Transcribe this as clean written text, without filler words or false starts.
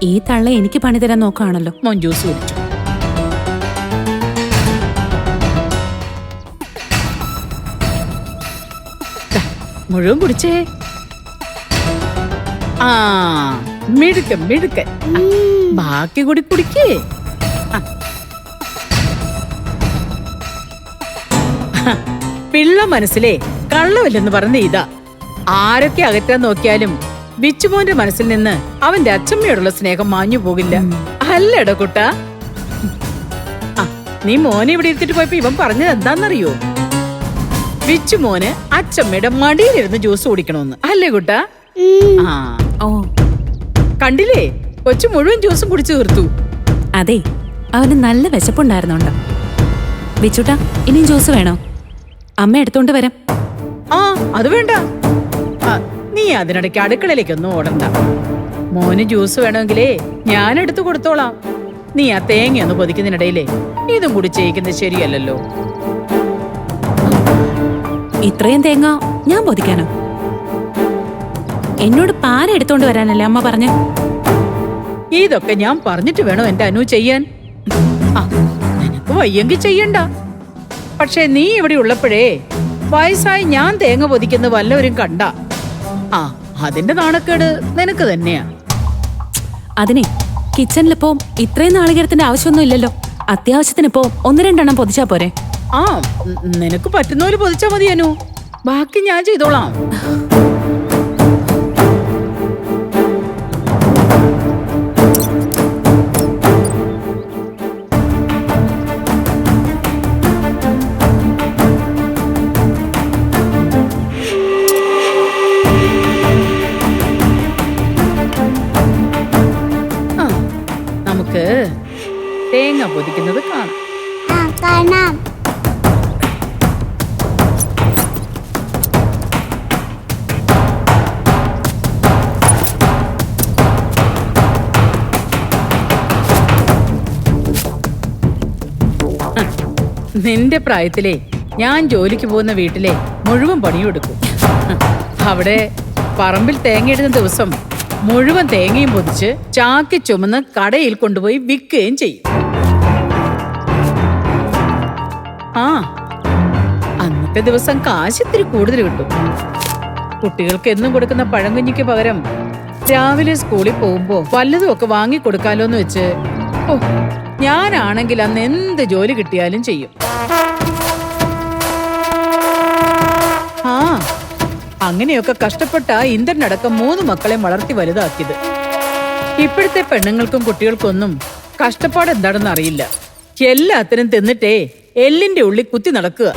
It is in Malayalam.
ഈ തള്ള എനിക്ക് പണി തരാൻ നോക്കുകയാണല്ലോ. മോൻ ജ്യൂസ് കുടിച്ചു. മുഴുവൻ കുടിച്ചേ. ആ മിടുക്കൻ മിടുക്കൻ. ബാക്കി കൂടി കുടിക്കേ. പിള്ള മനസ്സിലെ കള്ളമില്ലെന്ന് പറഞ്ഞ ഇതാ. ആരൊക്കെ അകറ്റാൻ നോക്കിയാലും ബിച്ചുമോന്റെ മനസ്സിൽ നിന്ന് അവന്റെ അച്ചമ്മയോടുള്ള സ്നേഹം മാഞ്ഞു പോകില്ല. അല്ലടോ കുട്ടാ. നീ മോനെ ഇവിടെ ഇരുത്തിട്ട് പോയപ്പോ ഇവൻ പറഞ്ഞത് എന്താന്നറിയോ? ബിച്ചുമോന് അച്ചമ്മയുടെ മടിയിലിരുന്ന് ജ്യൂസ് കുടിക്കണമെന്ന്. അല്ലേ കുട്ടാ? ആ ഓ കണ്ടില്ലേ, കൊച്ചു മുഴുവൻ ജ്യൂസും കുടിച്ചു തീർത്തു. അതെ, അവന് നല്ല വിശപ്പുണ്ടായിരുന്നുണ്ട്. ബിച്ചുട്ടാ, ഇനിയും ജ്യൂസ് വേണോ? അമ്മ എടുത്തോണ്ട് വരാം. ആ അത് വേണ്ട. നീ അതിനിടയ്ക്ക് അടുക്കളയിലേക്കൊന്നും ഓടണ്ട. മോന് ജ്യൂസ് വേണമെങ്കിലേ ഞാൻ എടുത്തു കൊടുത്തോളാം. നീ ആ തേങ്ങയൊന്ന് പൊതിക്കുന്നതിനിടയിലേ ഇതും കൂടി ചെയ്യിക്കുന്നത് ശരിയല്ലല്ലോ. ഇത്രയും തേങ്ങ ഞാൻ പൊതിക്കാനോ? എന്നോട് പാര എടുത്തോണ്ട് വരാനല്ലേ അമ്മ പറഞ്ഞു. ഇതൊക്കെ ഞാൻ പറഞ്ഞിട്ട് വേണോ എന്റെ അനു ചെയ്യാൻ? നിനക്ക് വയ്യെങ്കിൽ ചെയ്യണ്ട. പക്ഷെ നീ ഇവിടെ ഉള്ളപ്പോഴേ വയസ്സായി ഞാൻ തേങ്ങ പൊതിക്കുന്ന വല്ലവരും കണ്ട അതിന്റെ നാണക്കേട് നിനക്ക് തന്നെയാ. അതിനെ കിച്ചണിലിപ്പോ ഇത്രയും നാളികേരത്തിന്റെ ആവശ്യമൊന്നും ഇല്ലല്ലോ. അത്യാവശ്യത്തിനിപ്പോ 1-2 പൊതിച്ചാ പോരെ? നിനക്ക് പറ്റുന്ന പോലെ പൊതിച്ചാ മതി അനു. ബാക്കി ഞാൻ ചെയ്തോളാം. നമുക്ക് തേങ്ങ പൊതിക്കുന്നത് കാണാം. നിന്റെ പ്രായത്തിലെ ഞാൻ ജോലിക്ക് പോകുന്ന വീട്ടിലെ മുഴുവൻ പണിയെടുക്കും. അവിടെ പറമ്പിൽ തേങ്ങയിടുന്ന ദിവസം മുഴുവൻ തേങ്ങയും പൊതിച്ച് ചാക്കി ചുമന്ന് കടയിൽ കൊണ്ടുപോയി വിൽക്കുകയും ചെയ്യും. അന്നത്തെ ദിവസം കാശ് ഇത്തിരി കൂടുതൽ കിട്ടും. കുട്ടികൾക്ക് എന്നും കൊടുക്കുന്ന പഴംകുഞ്ഞിക്ക് പകരം രാവിലെ സ്കൂളിൽ പോകുമ്പോ വല്ലതും ഒക്കെ വാങ്ങിക്കൊടുക്കാലോന്ന് വെച്ച് ഞാനാണെങ്കിൽ അന്ന് എന്ത് ജോലി കിട്ടിയാലും ചെയ്യും. അങ്ങനെയൊക്കെ കഷ്ടപ്പെട്ട ഇന്ദ്രനടക്കം 3 മക്കളെ വളർത്തി വലുതാക്കിയത്. ഇപ്പോഴത്തെ പെണ്ണുങ്ങൾക്കും കുട്ടികൾക്കൊന്നും കഷ്ടപ്പാട് എന്താണെന്ന് അറിയില്ല. എല്ലാത്തിനും തിന്നിട്ടേ എല്ലിന്റെ ഉള്ളിൽ കുത്തി നടക്കുക.